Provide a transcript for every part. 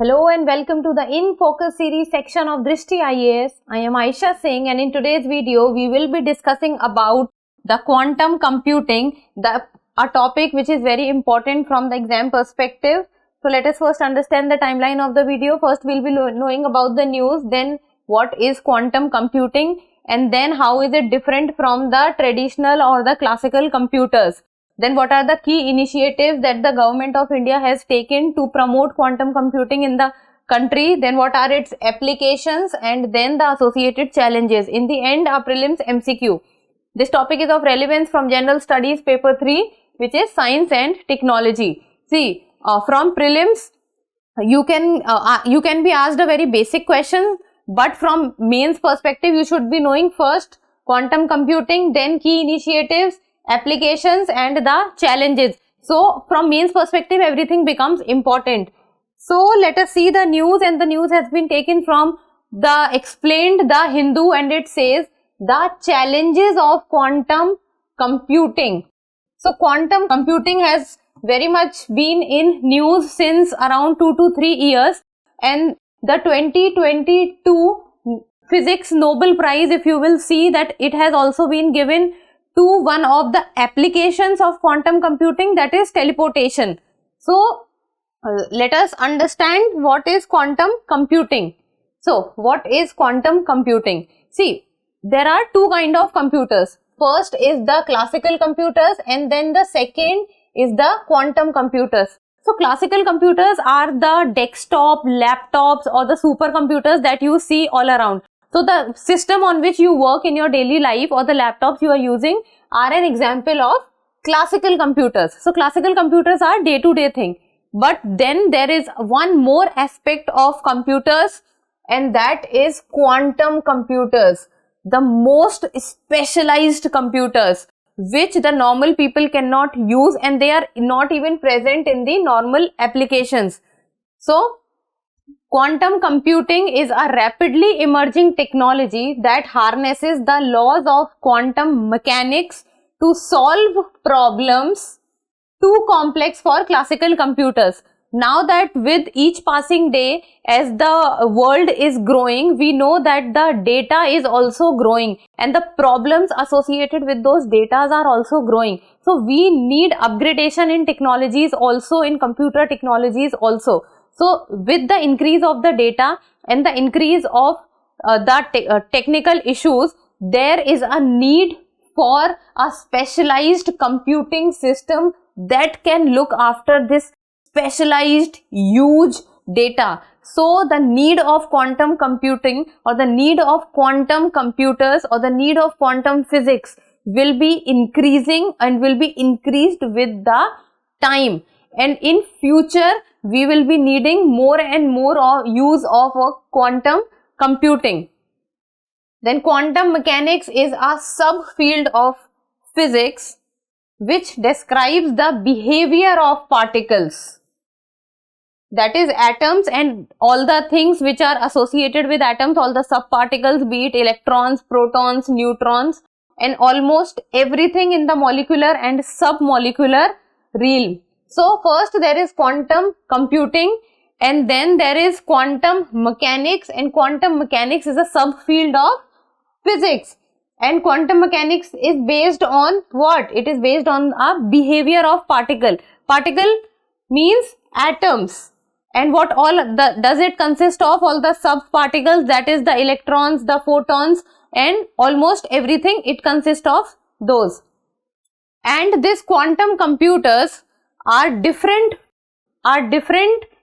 Hello and welcome to the In Focus series section of Drishti IAS. I am Aisha Singh, and in today's video we will be discussing about the quantum computing, a topic which is very important from the exam perspective. So let us first understand the timeline of the video. First we will be knowing about the news, then what is quantum computing, and then how is it different from the traditional or the classical computers. Then what are the key initiatives that the government of India has taken to promote quantum computing in the country, then what are its applications, and then the associated challenges. In the end, our prelims MCQ. This topic is of relevance from General Studies paper 3, which is Science and Technology. See, from prelims, you can be asked a very basic question, but from mains perspective, you should be knowing first quantum computing, then key initiatives, applications and the challenges. So from mains perspective, everything becomes important. So let us see the news, and the news has been taken from the Explained the Hindu, and it says the challenges of quantum computing. So quantum computing has very much been in news since around 2 to 3 years, and the 2022 Physics Nobel Prize, if you will see that it has also been given to one of the applications of quantum computing, that is teleportation. So let us understand what is quantum computing. So what is quantum computing? See, there are two kind of computers. First is the classical computers, and then the second is the quantum computers. So classical computers are the desktop, laptops or the supercomputers that you see all around. So the system on which you work in your daily life or the laptops you are using are an example of classical computers. So classical computers are day-to-day thing. But then there is one more aspect of computers, and that is quantum computers. The most specialized computers which the normal people cannot use, and they are not even present in the normal applications. So quantum computing is a rapidly emerging technology that harnesses the laws of quantum mechanics to solve problems too complex for classical computers. Now that with each passing day, as the world is growing, we know that the data is also growing and the problems associated with those data are also growing. So we need upgradation in technologies also, in computer technologies also. So with the increase of the data and the increase of the technical issues, there is a need for a specialized computing system that can look after this specialized huge data. So the need of quantum computing or the need of quantum computers or the need of quantum physics will be increasing and will be increased with the time. And in future, we will be needing more and more use of quantum computing. Then quantum mechanics is a subfield of physics which describes the behavior of particles, that is atoms and all the things which are associated with atoms, all the subparticles, be it electrons, protons, neutrons, and almost everything in the molecular and submolecular realm. So first there is quantum computing, and then there is quantum mechanics, and quantum mechanics is a subfield of physics. And quantum mechanics is based on what? It is based on a behavior of particle. Particle means atoms. And what all does it consist of? All the subparticles, that is the electrons, the photons, and almost everything it consists of those. And this quantum computers are different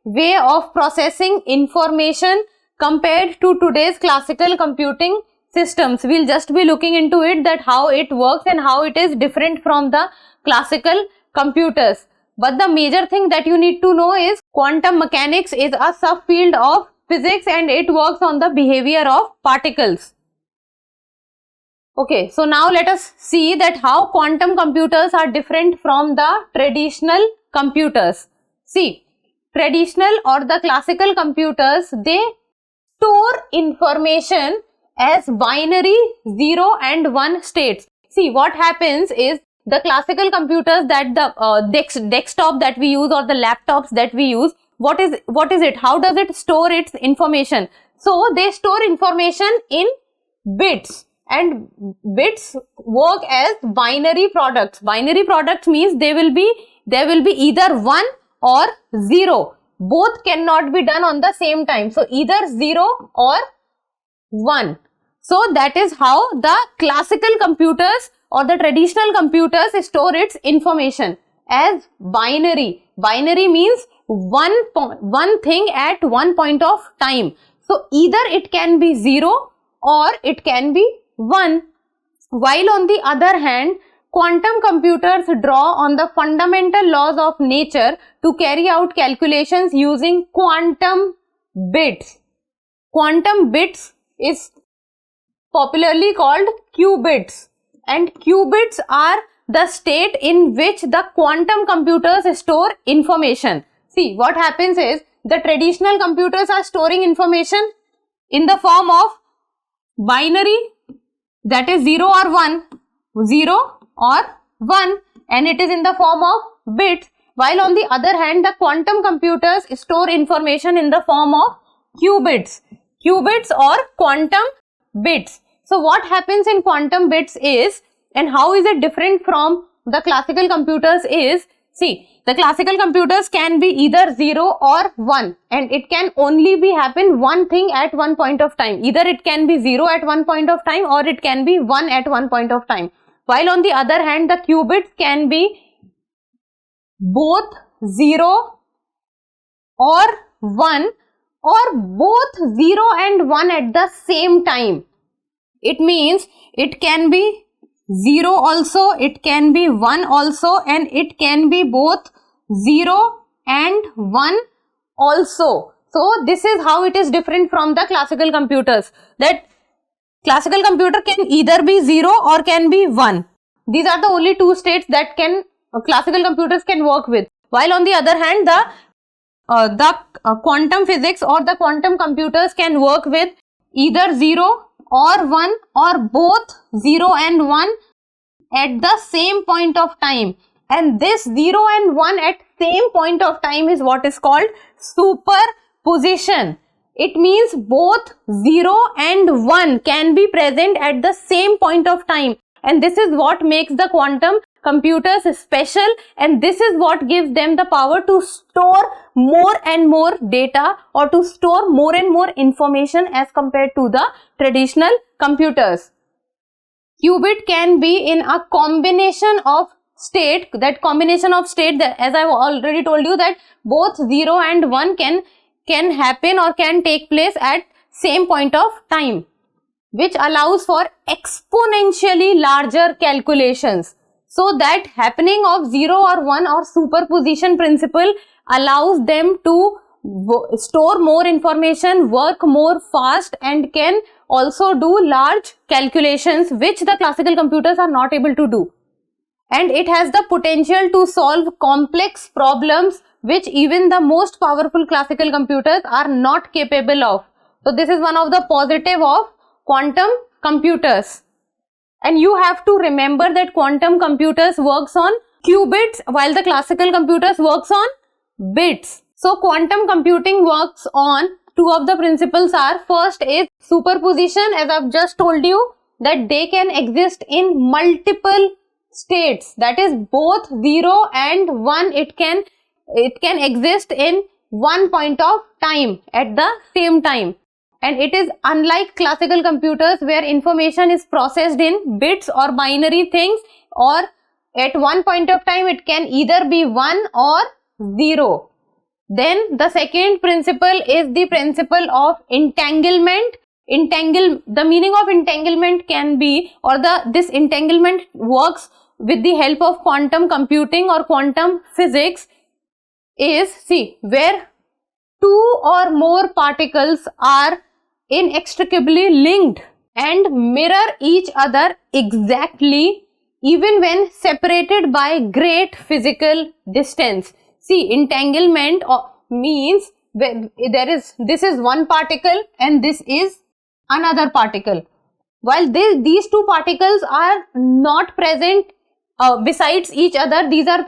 way of processing information compared to today's classical computing systems. We'll just be looking into it, that how it works and how it is different from the classical computers. But the major thing that you need to know is quantum mechanics is a subfield of physics and it works on the behavior of particles. Okay, so now let us see that how quantum computers are different from the traditional computers. See, traditional or the classical computers, they store information as binary 0 and 1 states. See, what happens is the classical computers, that the desktop that we use or the laptops that we use, what is it? How does it store its information? So they store information in bits, and bits work as binary products. Binary products means there will be either 1 or 0. Both cannot be done on the same time. So either 0 or 1. So that is how the classical computers or the traditional computers store its information as binary. Binary means one thing at one point of time. So either it can be 0 or it can be 1. While on the other hand, quantum computers draw on the fundamental laws of nature to carry out calculations using quantum bits. Quantum bits is popularly called qubits, and qubits are the state in which the quantum computers store information. See, what happens is the traditional computers are storing information in the form of binary, that is 0 or 1, 0 or 1, and it is in the form of bits, while on the other hand the quantum computers store information in the form of qubits or quantum bits. So what happens in quantum bits is, and how is it different from the classical computers is, see, the classical computers can be either 0 or 1, and it can only be happen one thing at one point of time. Either it can be 0 at one point of time or it can be 1 at one point of time. While on the other hand, the qubits can be both 0 or 1 or both 0 and 1 at the same time. It means it can be 0 also, it can be 1 also, and it can be both 0 and 1 also. So this is how it is different from the classical computers. That classical computer can either be 0 or can be 1. These are the only two states that classical computers can work with. While on the other hand, the quantum physics or the quantum computers can work with either 0 or 1 or both 0 and 1 at the same point of time. And this 0 and 1 at same point of time is what is called superposition. It means both 0 and 1 can be present at the same point of time. And this is what makes the quantum computers special, and this is what gives them the power to store more and more data or to store more and more information as compared to the traditional computers. Qubit can be in a combination of state, that as I've already told you that both 0 and 1 can happen or can take place at same point of time, which allows for exponentially larger calculations. So that happening of 0 or 1 or superposition principle allows them to store more information, work more fast, and can also do large calculations which the classical computers are not able to do. And it has the potential to solve complex problems which even the most powerful classical computers are not capable of. So this is one of the positive of quantum computers. And you have to remember that quantum computers works on qubits while the classical computers works on bits. So quantum computing works on two of the principles are, first is superposition, as I've just told you that they can exist in multiple states, that is both 0 and 1, it can exist in one point of time at the same time. And it is unlike classical computers where information is processed in bits or binary things, or at one point of time it can either be 1 or 0. Then the second principle is the principle of entanglement. The meaning of entanglement can be, or this entanglement works with the help of quantum computing or quantum physics, is, see, where two or more particles are inextricably linked and mirror each other exactly even when separated by great physical distance. See, entanglement means this is one particle and this is another particle. While these two particles are not present besides each other, these are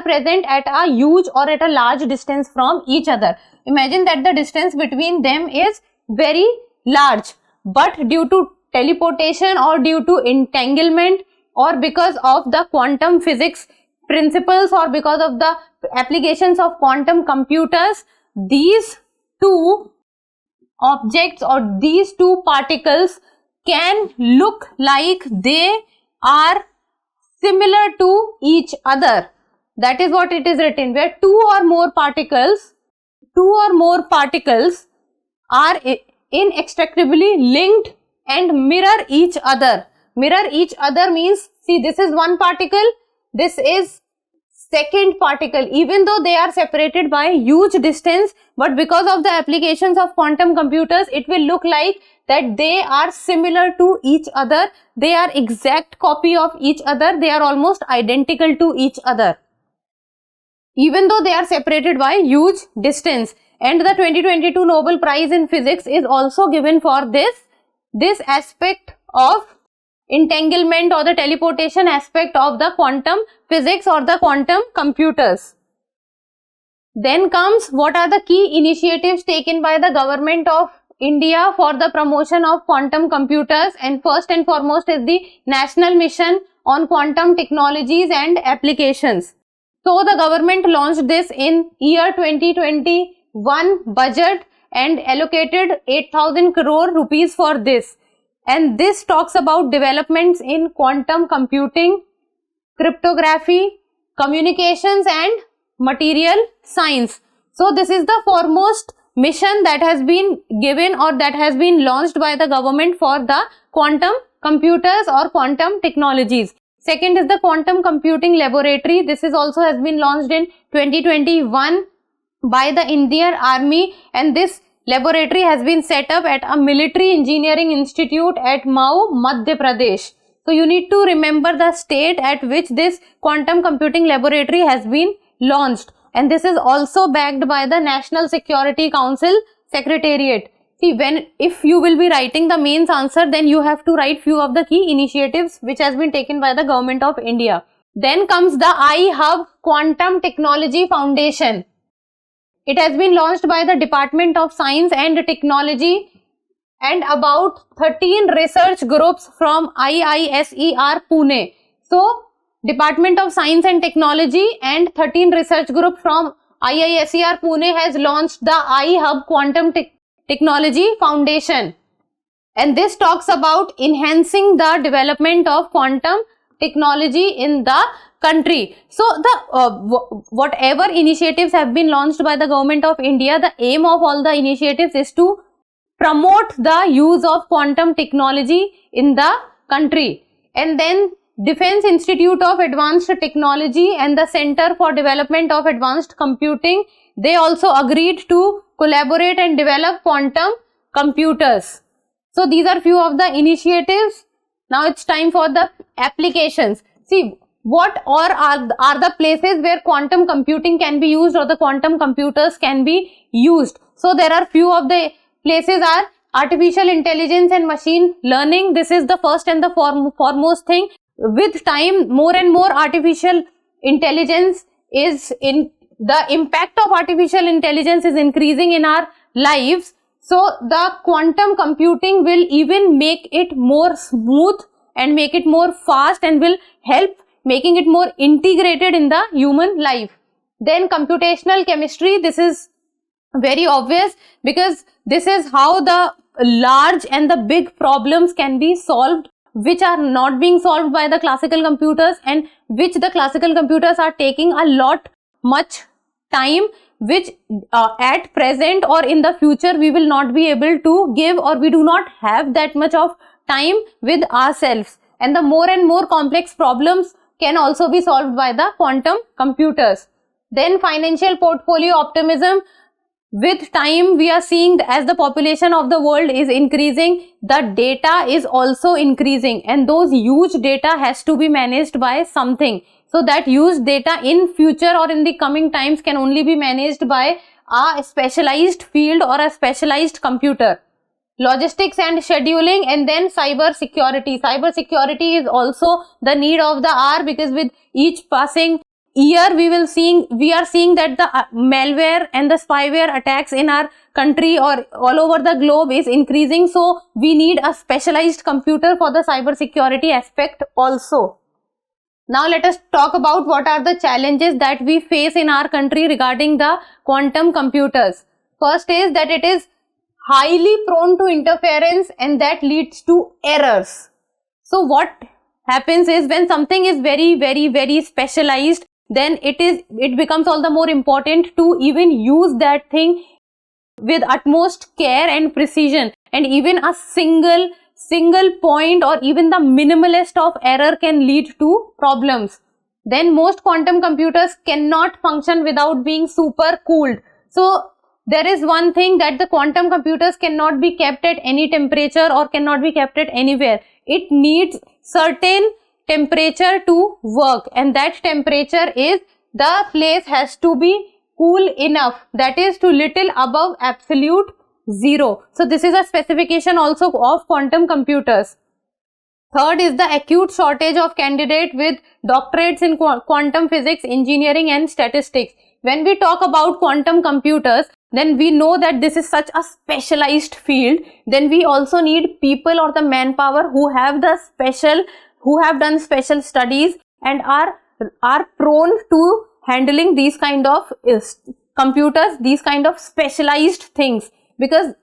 present at a huge or at a large distance from each other. Imagine that the distance between them is very large, but due to teleportation or due to entanglement or because of the quantum physics principles or because of the applications of quantum computers, these two objects or these two particles can look like they are similar to each other. That is what it is written, where two or more particles are inextricably linked and mirror each other. Mirror each other means, see, this is one particle, this is second particle, even though they are separated by huge distance, but because of the applications of quantum computers, it will look like that they are similar to each other, they are exact copy of each other, they are almost identical to each other, even though they are separated by huge distance. And the 2022 Nobel Prize in Physics is also given for this aspect of entanglement or the teleportation aspect of the quantum physics or the quantum computers. Then comes, what are the key initiatives taken by the government of India for the promotion of quantum computers? And first and foremost is the National Mission on Quantum Technologies and Applications. So the government launched this in year 2021 budget and allocated 8,000 crore rupees for this. And this talks about developments in quantum computing, cryptography, communications and material science. So this is the foremost mission that has been given or that has been launched by the government for the quantum computers or quantum technologies. Second is the Quantum Computing Laboratory. This is also has been launched in 2021 by the Indian Army, and this laboratory has been set up at a military engineering institute at Mau, Madhya Pradesh. So you need to remember the state at which this quantum computing laboratory has been launched, and this is also backed by the National Security Council Secretariat. See, if you will be writing the mains answer, then you have to write few of the key initiatives which has been taken by the government of India. Then comes the iHub Quantum Technology Foundation. It has been launched by the Department of Science and Technology, and about 13 research groups from IISER Pune. So, Department of Science and Technology and 13 research group from IISER Pune has launched the iHub Quantum Technology Foundation. And this talks about enhancing the development of quantum technology in the country. So whatever initiatives have been launched by the government of India, the aim of all the initiatives is to promote the use of quantum technology in the country. And then Defense Institute of Advanced Technology and the Center for Development of Advanced Computing, they also agreed to collaborate and develop quantum computers. So these are few of the initiatives. Now it's time for the applications. See, what are the places where quantum computing can be used or the quantum computers can be used? So there are few of the places are artificial intelligence and machine learning. This is the first and the foremost thing. With time, more and more artificial intelligence is in the impact of artificial intelligence is increasing in our lives. So the quantum computing will even make it more smooth and make it more fast and will help making it more integrated in the human life. Then computational chemistry, this is very obvious because this is how the large and the big problems can be solved, which are not being solved by the classical computers and which the classical computers are taking a lot much time, which at present or in the future we will not be able to give, or we do not have that much of time with ourselves. And the more and more complex problems can also be solved by the quantum computers. Then financial portfolio optimism. With time, we are seeing as the population of the world is increasing, the data is also increasing, and those huge data has to be managed by something. So that huge data in future or in the coming times can only be managed by a specialized field or a specialized computer. logistics and scheduling, and then cyber security. Cyber security is also the need of the hour, because with each passing year we are seeing that the malware and the spyware attacks in our country or all over the globe is increasing. So we need a specialized computer for the cyber security aspect also. Now let us talk about what are the challenges that we face in our country regarding the quantum computers. First is that it is highly prone to interference, and that leads to errors. So what happens is, when something is very specialized, then it becomes all the more important to even use that thing with utmost care and precision, and even a single point or even the minimalist of error can lead to problems. Then most quantum computers cannot function without being super cooled. So there is one thing, that the quantum computers cannot be kept at any temperature or cannot be kept at anywhere. It needs certain temperature to work, and that temperature is, the place has to be cool enough, that is to little above absolute zero. So this is a specification also of quantum computers. Third is the acute shortage of candidates with doctorates in quantum physics, engineering and statistics. When we talk about quantum computers, then we know that this is such a specialized field. Then we also need people or the manpower who have done special studies and are prone to handling these kind of computers, these kind of specialized things, because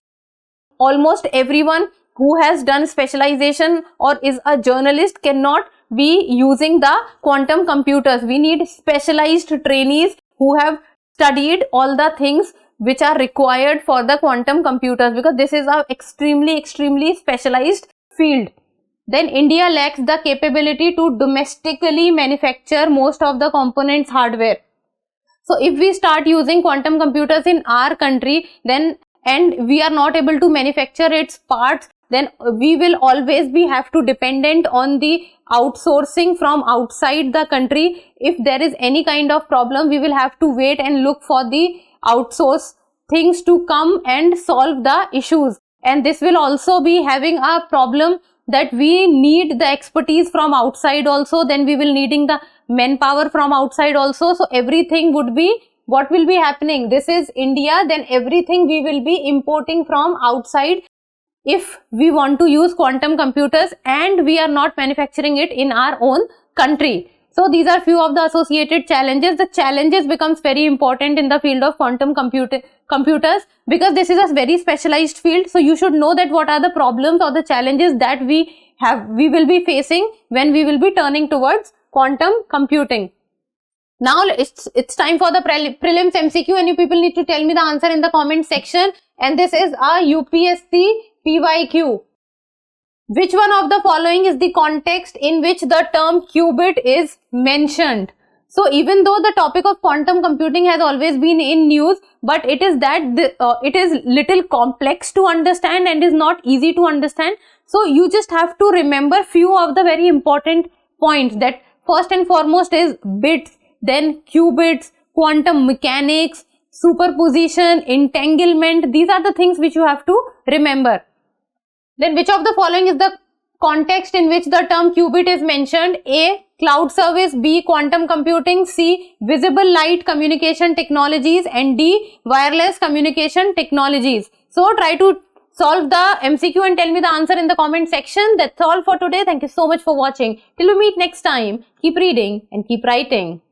almost everyone who has done specialization or is a journalist cannot be using the quantum computers. We need specialized trainees who have studied all the things which are required for the quantum computers, because this is a extremely specialized field. Then India lacks the capability to domestically manufacture most of the components hardware. So if we start using quantum computers in our country, then and we are not able to manufacture its parts, then we will always have to dependent on the outsourcing from outside the country. If there is any kind of problem, we will have to wait and look for the outsource things to come and solve the issues. And this will also be having a problem that we need the expertise from outside also, then we will needing the manpower from outside also. So everything would be, what will be happening? This is India, then everything we will be importing from outside if we want to use quantum computers, and we are not manufacturing it in our own country. So these are few of the associated challenges. The challenges becomes very important in the field of quantum computers, because this is a very specialized field. So you should know that what are the problems or the challenges that we will be facing when we will be turning towards quantum computing. Now it's time for the prelims MCQ, and you people need to tell me the answer in the comment section. And this is a UPSC PYQ. Which one of the following is the context in which the term qubit is mentioned? So even though the topic of quantum computing has always been in news, but it is that it is little complex to understand and is not easy to understand. So you just have to remember few of the very important points, that first and foremost is bits, then qubits, quantum mechanics, superposition, entanglement. These are the things which you have to remember. Then which of the following is the context in which the term qubit is mentioned? A. Cloud service, B. Quantum computing, C. Visible light communication technologies, and D. Wireless communication technologies. So try to solve the MCQ and tell me the answer in the comment section. That's all for today. Thank you so much for watching. Till we meet next time, keep reading and keep writing.